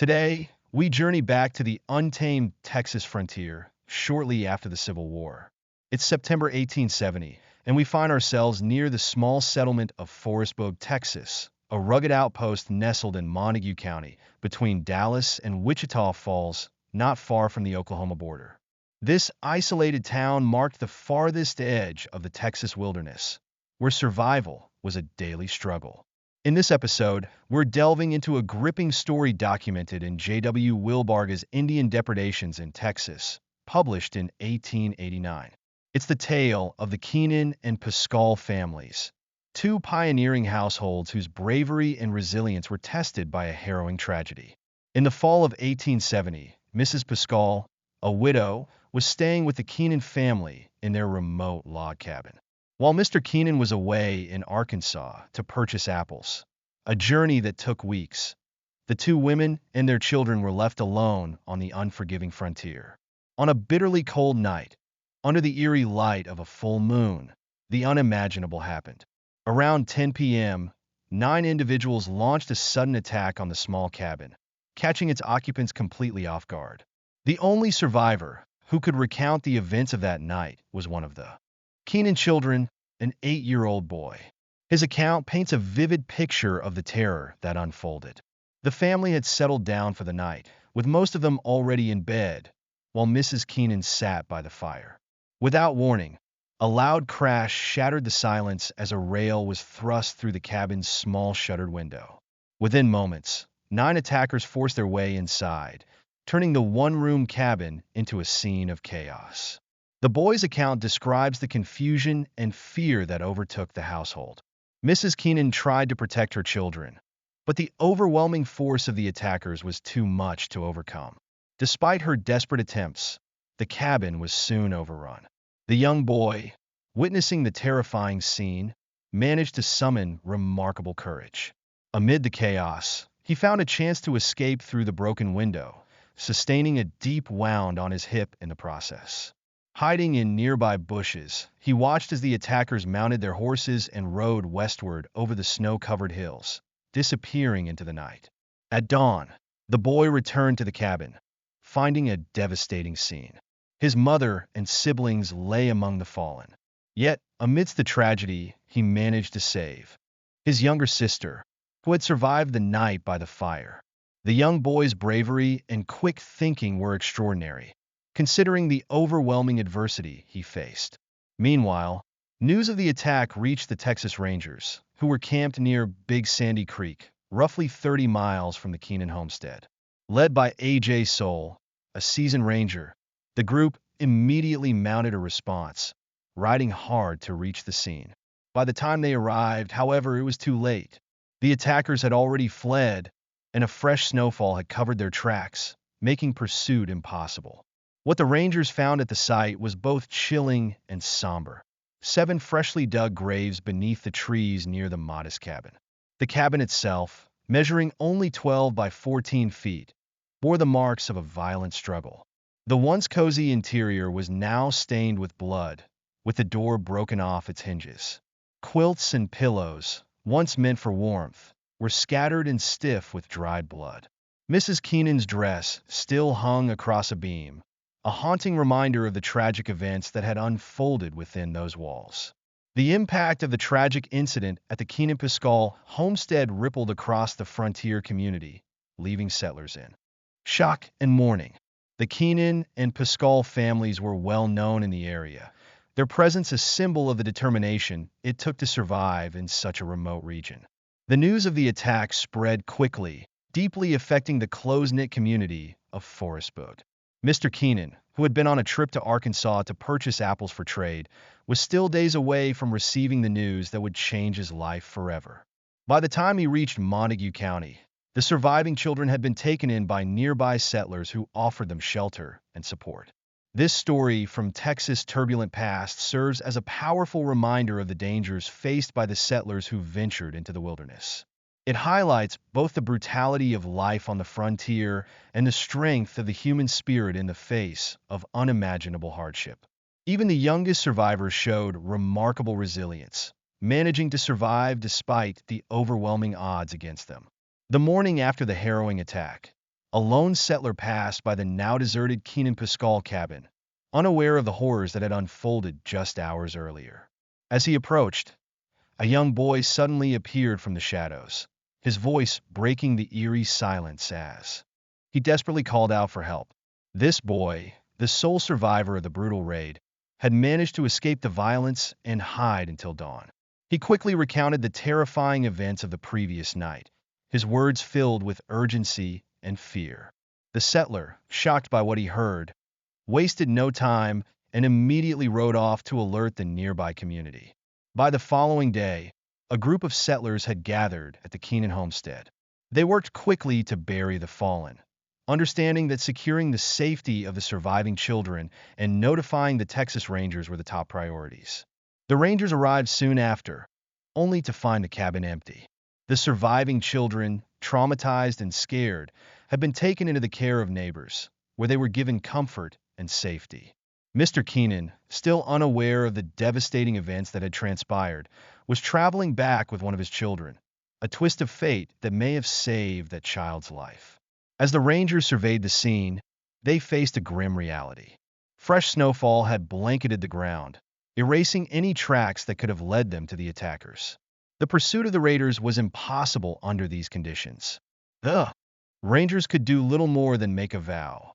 Today, we journey back to the untamed Texas frontier shortly after the Civil War. It's September 1870, and we find ourselves near the small settlement of Forestburg, Texas, a rugged outpost nestled in Montague County between Dallas and Wichita Falls, not far from the Oklahoma border. This isolated town marked the farthest edge of the Texas wilderness, where survival was a daily struggle. In this episode, we're delving into a gripping story documented in J.W. Wilbarger's Indian Depredations in Texas, published in 1889. It's the tale of the Keenan-Pascall families, two pioneering households whose bravery and resilience were tested by a harrowing tragedy. In the fall of 1870, Mrs. Pascall, a widow, was staying with the Keenan family in their remote log cabin, while Mr. Keenan was away in Arkansas to purchase apples, a journey that took weeks. The two women and their children were left alone on the unforgiving frontier. On a bitterly cold night, under the eerie light of a full moon, the unimaginable happened. Around 10 p.m., 9 individuals launched a sudden attack on the small cabin, catching its occupants completely off guard. The only survivor who could recount the events of that night was one of the Keenan children, an 8-year-old boy. His account paints a vivid picture of the terror that unfolded. The family had settled down for the night, with most of them already in bed, while Mrs. Keenan sat by the fire. Without warning, a loud crash shattered the silence as a rail was thrust through the cabin's small shuttered window. Within moments, 9 attackers forced their way inside, turning the one-room cabin into a scene of chaos. The boy's account describes the confusion and fear that overtook the household. Mrs. Keenan tried to protect her children, but the overwhelming force of the attackers was too much to overcome. Despite her desperate attempts, the cabin was soon overrun. The young boy, witnessing the terrifying scene, managed to summon remarkable courage. Amid the chaos, he found a chance to escape through the broken window, sustaining a deep wound on his hip in the process. Hiding in nearby bushes, he watched as the attackers mounted their horses and rode westward over the snow-covered hills, disappearing into the night. At dawn, the boy returned to the cabin, finding a devastating scene. His mother and siblings lay among the fallen. Yet, amidst the tragedy, he managed to save his younger sister, who had survived the night by the fire. The young boy's bravery and quick thinking were extraordinary, considering the overwhelming adversity he faced. Meanwhile, news of the attack reached the Texas Rangers, who were camped near Big Sandy Creek, roughly 30 miles from the Keenan homestead. Led by A.J. Soule, a seasoned ranger, the group immediately mounted a response, riding hard to reach the scene. By the time they arrived, however, it was too late. The attackers had already fled, and a fresh snowfall had covered their tracks, making pursuit impossible. What the Rangers found at the site was both chilling and somber. 7 freshly dug graves beneath the trees near the modest cabin. The cabin itself, measuring only 12 by 14 feet, bore the marks of a violent struggle. The once cozy interior was now stained with blood, with the door broken off its hinges. Quilts and pillows, once meant for warmth, were scattered and stiff with dried blood. Mrs. Keenan's dress still hung across a beam, a haunting reminder of the tragic events that had unfolded within those walls. The impact of the tragic incident at the Keenan-Pascall homestead rippled across the frontier community, leaving settlers in shock and mourning. The Keenan-Pascall families were well known in the area, their presence a symbol of the determination it took to survive in such a remote region. The news of the attack spread quickly, deeply affecting the close-knit community of Forestburg. Mr. Keenan, who had been on a trip to Arkansas to purchase apples for trade, was still days away from receiving the news that would change his life forever. By the time he reached Montague County, the surviving children had been taken in by nearby settlers who offered them shelter and support. This story from Texas' turbulent past serves as a powerful reminder of the dangers faced by the settlers who ventured into the wilderness. It highlights both the brutality of life on the frontier and the strength of the human spirit in the face of unimaginable hardship. Even the youngest survivors showed remarkable resilience, managing to survive despite the overwhelming odds against them. The morning after the harrowing attack, a lone settler passed by the now-deserted Keenan-Pascall cabin, unaware of the horrors that had unfolded just hours earlier. As he approached, a young boy suddenly appeared from the shadows, his voice breaking the eerie silence as he desperately called out for help. This boy, the sole survivor of the brutal raid, had managed to escape the violence and hide until dawn. He quickly recounted the terrifying events of the previous night, his words filled with urgency and fear. The settler, shocked by what he heard, wasted no time and immediately rode off to alert the nearby community. By the following day, a group of settlers had gathered at the Keenan homestead. They worked quickly to bury the fallen, understanding that securing the safety of the surviving children and notifying the Texas Rangers were the top priorities. The Rangers arrived soon after, only to find the cabin empty. The surviving children, traumatized and scared, had been taken into the care of neighbors, where they were given comfort and safety. Mr. Keenan, still unaware of the devastating events that had transpired, was traveling back with one of his children, a twist of fate that may have saved that child's life. As the Rangers surveyed the scene, they faced a grim reality. Fresh snowfall had blanketed the ground, erasing any tracks that could have led them to the attackers. The pursuit of the raiders was impossible under these conditions. The Rangers could do little more than make a vow.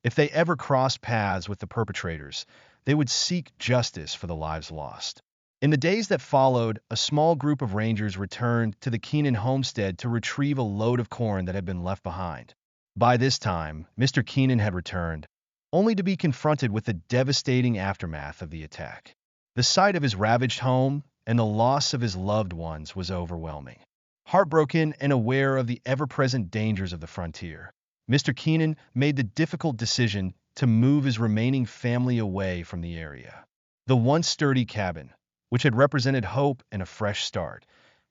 If they ever crossed paths with the perpetrators, they would seek justice for the lives lost. In the days that followed, a small group of Rangers returned to the Keenan homestead to retrieve a load of corn that had been left behind. By this time, Mr. Keenan had returned, only to be confronted with the devastating aftermath of the attack. The sight of his ravaged home and the loss of his loved ones was overwhelming. Heartbroken and aware of the ever-present dangers of the frontier, Mr. Keenan made the difficult decision to move his remaining family away from the area. The once sturdy cabin, which had represented hope and a fresh start,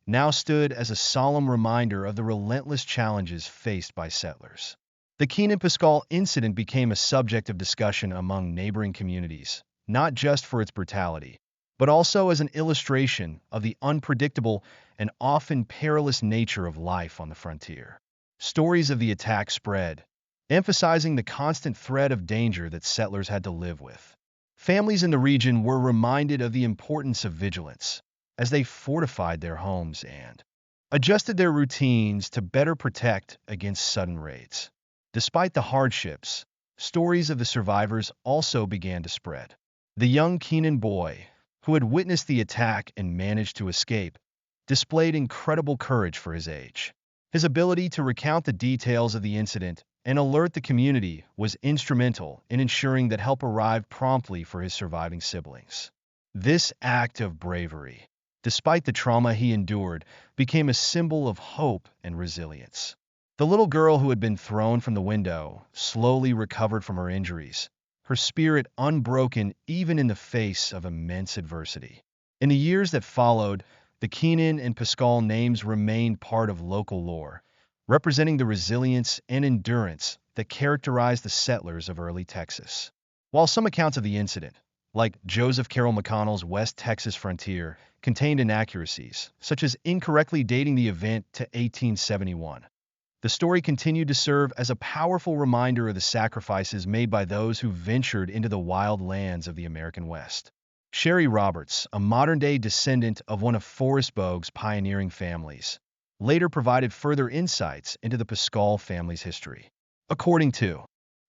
now stood as a solemn reminder of the relentless challenges faced by settlers. The Keenan-Pascall incident became a subject of discussion among neighboring communities, not just for its brutality, but also as an illustration of the unpredictable and often perilous nature of life on the frontier. Stories of the attack spread, emphasizing the constant threat of danger that settlers had to live with. Families in the region were reminded of the importance of vigilance as they fortified their homes and adjusted their routines to better protect against sudden raids. Despite the hardships, stories of the survivors also began to spread. The young Keenan boy, who had witnessed the attack and managed to escape, displayed incredible courage for his age. His ability to recount the details of the incident and alert the community was instrumental in ensuring that help arrived promptly for his surviving siblings. This act of bravery, despite the trauma he endured, became a symbol of hope and resilience. The little girl who had been thrown from the window slowly recovered from her injuries, her spirit unbroken even in the face of immense adversity. In the years that followed, the Keenan and Pascall names remained part of local lore, representing the resilience and endurance that characterized the settlers of early Texas. While some accounts of the incident, like Joseph Carroll McConnell's West Texas Frontier, contained inaccuracies, such as incorrectly dating the event to 1871, the story continued to serve as a powerful reminder of the sacrifices made by those who ventured into the wild lands of the American West. Sherry Roberts, a modern-day descendant of one of Forrest Bogue's pioneering families, later provided further insights into the Pascall family's history. According to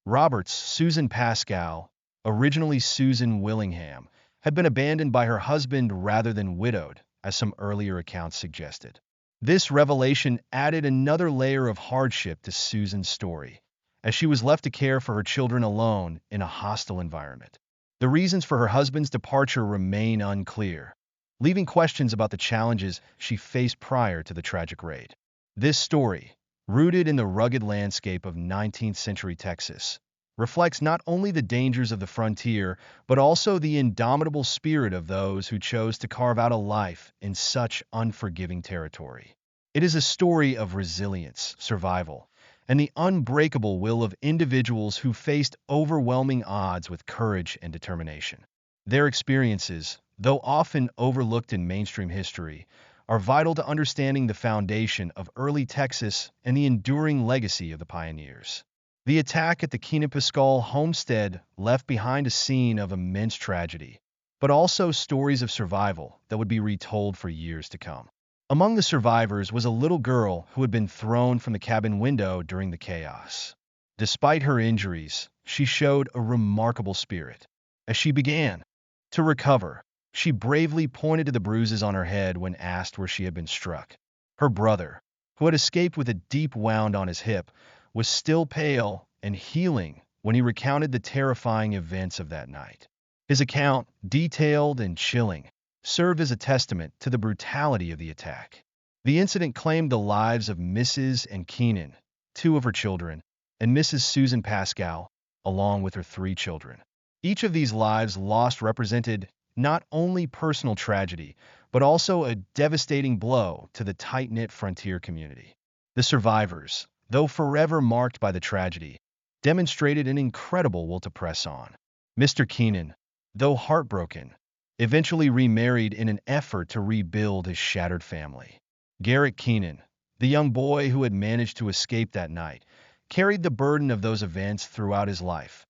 Roberts, Susan Pascall, originally Susan Willingham, had been abandoned by her husband rather than widowed, as some earlier accounts suggested. This revelation added another layer of hardship to Susan's story, as she was left to care for her children alone in a hostile environment. The reasons for her husband's departure remain unclear, leaving questions about the challenges she faced prior to the tragic raid. This story, rooted in the rugged landscape of 19th-century Texas, reflects not only the dangers of the frontier, but also the indomitable spirit of those who chose to carve out a life in such unforgiving territory. It is a story of resilience, survival, and the unbreakable will of individuals who faced overwhelming odds with courage and determination. Their experiences, though often overlooked in mainstream history, are vital to understanding the foundation of early Texas and the enduring legacy of the pioneers. The attack at the Keenan-Pascall homestead left behind a scene of immense tragedy, but also stories of survival that would be retold for years to come. Among the survivors was a little girl who had been thrown from the cabin window during the chaos. Despite her injuries, she showed a remarkable spirit. As she began to recover, she bravely pointed to the bruises on her head when asked where she had been struck. Her brother, who had escaped with a deep wound on his hip, was still pale and healing when he recounted the terrifying events of that night. His account, detailed and chilling, served as a testament to the brutality of the attack. The incident claimed the lives of Mrs. and Keenan, two of her children, and Mrs. Susan Pascal, along with her three children. Each of these lives lost represented not only personal tragedy, but also a devastating blow to the tight-knit frontier community. The survivors, though forever marked by the tragedy, demonstrated an incredible will to press on. Mr. Keenan, though heartbroken, eventually remarried in an effort to rebuild his shattered family. Garrett Keenan, the young boy who had managed to escape that night, carried the burden of those events throughout his life,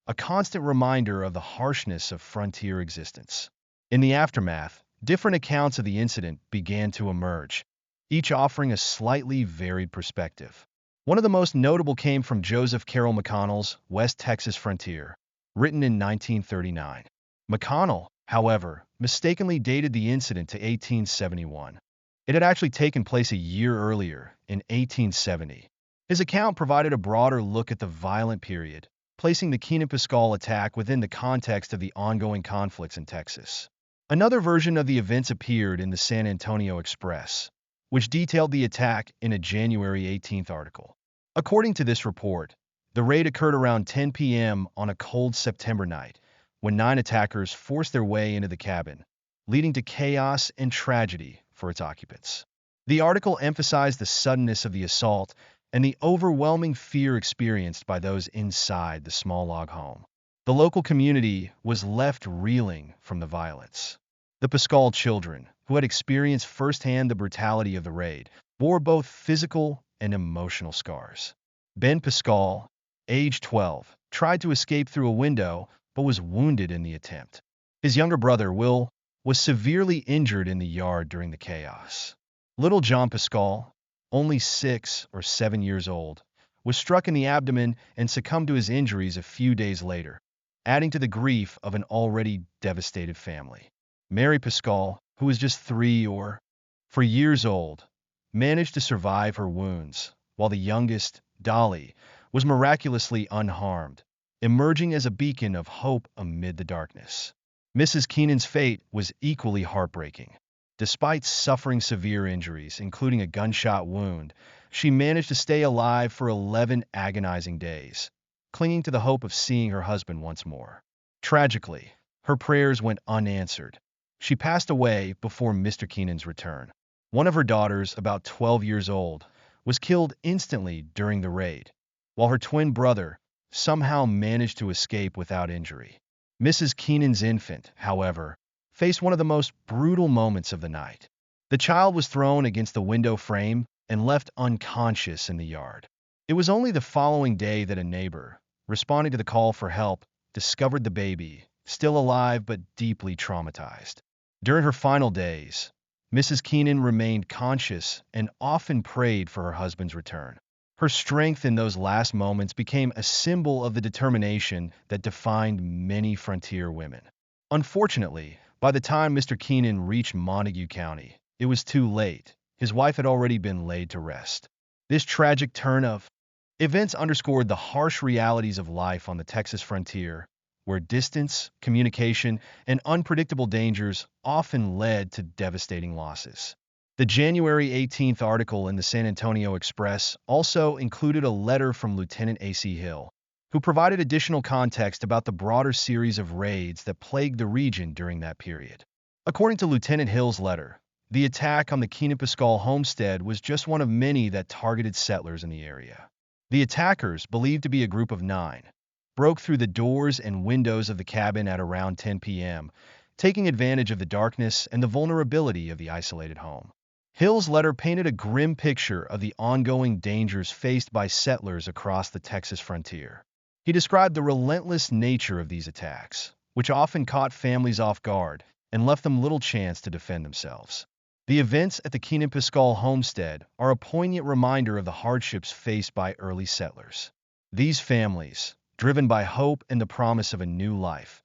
a constant reminder of the harshness of frontier existence. In the aftermath, different accounts of the incident began to emerge, each offering a slightly varied perspective. One of the most notable came from Joseph Carroll McConnell's West Texas Frontier, written in 1939. McConnell, however, mistakenly dated the incident to 1871. It had actually taken place a year earlier, in 1870. His account provided a broader look at the violent period, placing the Keenan-Pascall attack within the context of the ongoing conflicts in Texas. Another version of the events appeared in the San Antonio Express, which detailed the attack in a January 18th article. According to this report, the raid occurred around 10 p.m. on a cold September night, when 9 attackers forced their way into the cabin, leading to chaos and tragedy for its occupants. The article emphasized the suddenness of the assault and the overwhelming fear experienced by those inside the small log home. The local community was left reeling from the violence. The Pascall children, who had experienced firsthand the brutality of the raid, bore both physical and emotional scars. Ben Pascall, age 12, tried to escape through a window but was wounded in the attempt. His younger brother, Will, was severely injured in the yard during the chaos. Little John Pascall, only 6 or 7 years old, was struck in the abdomen and succumbed to his injuries a few days later, adding to the grief of an already devastated family. Mary Pascall, who was just 3 or 4 years old, managed to survive her wounds, while the youngest, Dolly, was miraculously unharmed, emerging as a beacon of hope amid the darkness. Mrs. Keenan's fate was equally heartbreaking. Despite suffering severe injuries, including a gunshot wound, she managed to stay alive for 11 agonizing days, clinging to the hope of seeing her husband once more. Tragically, her prayers went unanswered. She passed away before Mr. Keenan's return. One of her daughters, about 12 years old, was killed instantly during the raid, while her twin brother somehow managed to escape without injury. Mrs. Keenan's infant, however, faced one of the most brutal moments of the night. The child was thrown against the window frame and left unconscious in the yard. It was only the following day that a neighbor, responding to the call for help, discovered the baby, still alive but deeply traumatized. During her final days, Mrs. Keenan remained conscious and often prayed for her husband's return. Her strength in those last moments became a symbol of the determination that defined many frontier women. Unfortunately, by the time Mr. Keenan reached Montague County, it was too late. His wife had already been laid to rest. This tragic turn of events underscored the harsh realities of life on the Texas frontier, where distance, communication, and unpredictable dangers often led to devastating losses. The January 18th article in the San Antonio Express also included a letter from Lieutenant A.C. Hill, who provided additional context about the broader series of raids that plagued the region during that period. According to Lieutenant Hill's letter, the attack on the Keenan-Pascall homestead was just one of many that targeted settlers in the area. The attackers, believed to be a group of 9, broke through the doors and windows of the cabin at around 10 p.m., taking advantage of the darkness and the vulnerability of the isolated home. Hill's letter painted a grim picture of the ongoing dangers faced by settlers across the Texas frontier. He described the relentless nature of these attacks, which often caught families off guard and left them little chance to defend themselves. The events at the Keenan-Pascall homestead are a poignant reminder of the hardships faced by early settlers. These families, driven by hope and the promise of a new life,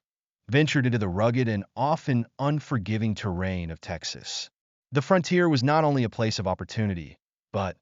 ventured into the rugged and often unforgiving terrain of Texas. The frontier was not only a place of opportunity, but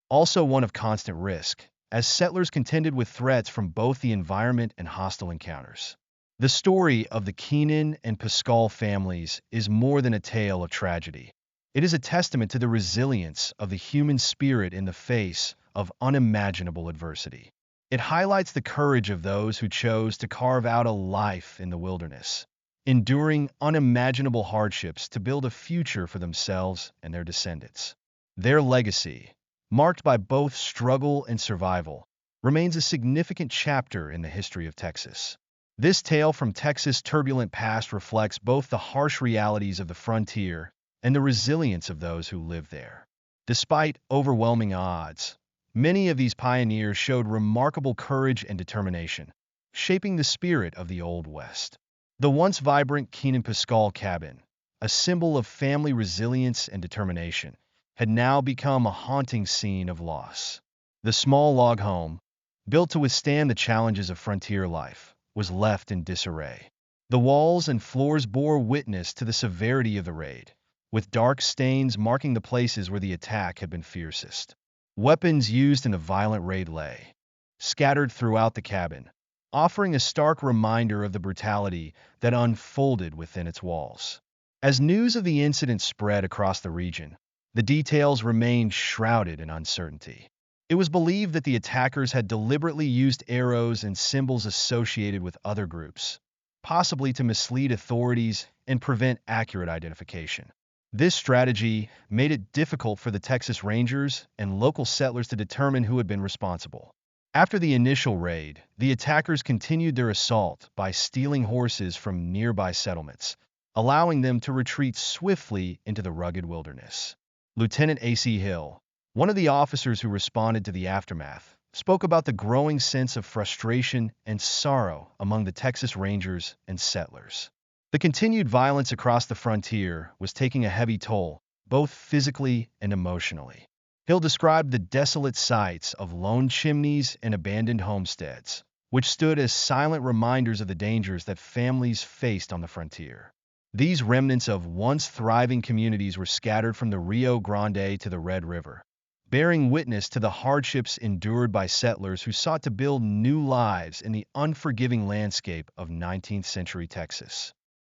also one of constant risk, as settlers contended with threats from both the environment and hostile encounters. The story of the Keenan and Pascall families is more than a tale of tragedy. It is a testament to the resilience of the human spirit in the face of unimaginable adversity. It highlights the courage of those who chose to carve out a life in the wilderness, enduring unimaginable hardships to build a future for themselves and their descendants. Their legacy, marked by both struggle and survival, remains a significant chapter in the history of Texas. This tale from Texas' turbulent past reflects both the harsh realities of the frontier and the resilience of those who live there. Despite overwhelming odds, many of these pioneers showed remarkable courage and determination, shaping the spirit of the Old West. The once vibrant Keenan-Pascall cabin, a symbol of family resilience and determination, had now become a haunting scene of loss. The small log home, built to withstand the challenges of frontier life, was left in disarray. The walls and floors bore witness to the severity of the raid, with dark stains marking the places where the attack had been fiercest. Weapons used in the violent raid lay scattered throughout the cabin, offering a stark reminder of the brutality that unfolded within its walls. As news of the incident spread across the region, the details remained shrouded in uncertainty. It was believed that the attackers had deliberately used arrows and symbols associated with other groups, possibly to mislead authorities and prevent accurate identification. This strategy made it difficult for the Texas Rangers and local settlers to determine who had been responsible. After the initial raid, the attackers continued their assault by stealing horses from nearby settlements, allowing them to retreat swiftly into the rugged wilderness. Lieutenant A.C. Hill, one of the officers who responded to the aftermath, spoke about the growing sense of frustration and sorrow among the Texas Rangers and settlers. The continued violence across the frontier was taking a heavy toll, both physically and emotionally. Hill described the desolate sights of lone chimneys and abandoned homesteads, which stood as silent reminders of the dangers that families faced on the frontier. These remnants of once thriving communities were scattered from the Rio Grande to the Red River, bearing witness to the hardships endured by settlers who sought to build new lives in the unforgiving landscape of 19th-century Texas.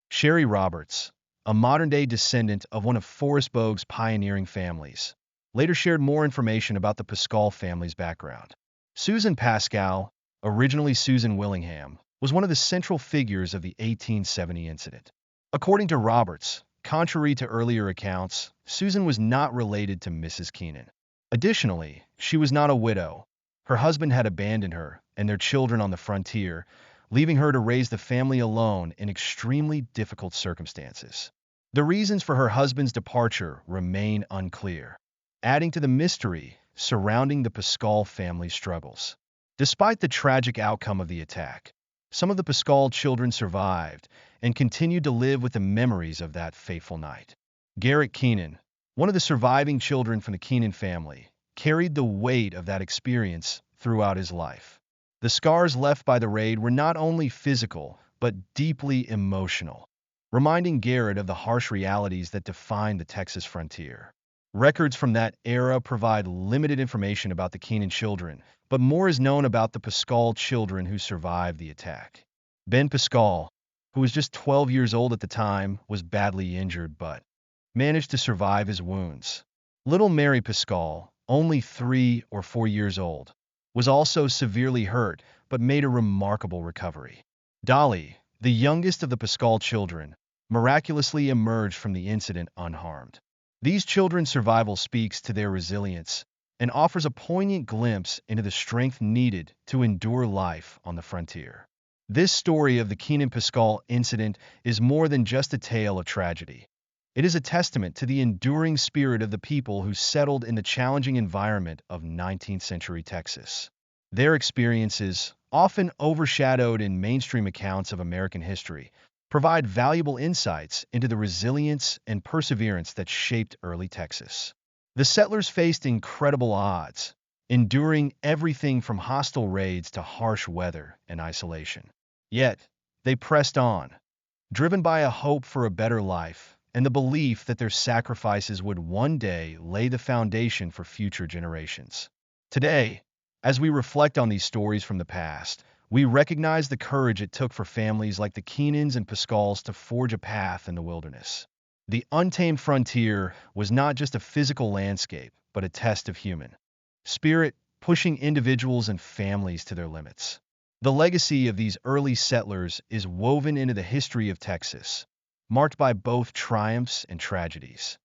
Sherry Roberts, a modern-day descendant of one of Forestburg's pioneering families, later shared more information about the Pascall family's background. Susan Pascall, originally Susan Willingham, was one of the central figures of the 1870 incident. According to Roberts, contrary to earlier accounts, Susan was not related to Mrs. Keenan. Additionally, she was not a widow. Her husband had abandoned her and their children on the frontier, leaving her to raise the family alone in extremely difficult circumstances. The reasons for her husband's departure remain unclear, adding to the mystery surrounding the Pascall family's struggles. Despite the tragic outcome of the attack, some of the Pascall children survived and continued to live with the memories of that fateful night. Garrett Keenan, one of the surviving children from the Keenan family, carried the weight of that experience throughout his life. The scars left by the raid were not only physical, but deeply emotional, reminding Garrett of the harsh realities that define the Texas frontier. Records from that era provide limited information about the Keenan children, but more is known about the Pascall children who survived the attack. Ben Pascall, who was just 12 years old at the time, was badly injured but managed to survive his wounds. Little Mary Pascall, only 3 or 4 years old, was also severely hurt but made a remarkable recovery. Dolly, the youngest of the Pascall children, miraculously emerged from the incident unharmed. These children's survival speaks to their resilience and offers a poignant glimpse into the strength needed to endure life on the frontier. This story of the Keenan-Pascall incident is more than just a tale of tragedy. It is a testament to the enduring spirit of the people who settled in the challenging environment of 19th century Texas. Their experiences, often overshadowed in mainstream accounts of American history, provide valuable insights into the resilience and perseverance that shaped early Texas. The settlers faced incredible odds, enduring everything from hostile raids to harsh weather and isolation. Yet, they pressed on, driven by a hope for a better life and the belief that their sacrifices would one day lay the foundation for future generations. Today, as we reflect on these stories from the past, we recognize the courage it took for families like the Keenans and Pascalls to forge a path in the wilderness. The untamed frontier was not just a physical landscape, but a test of human spirit, pushing individuals and families to their limits. The legacy of these early settlers is woven into the history of Texas, marked by both triumphs and tragedies.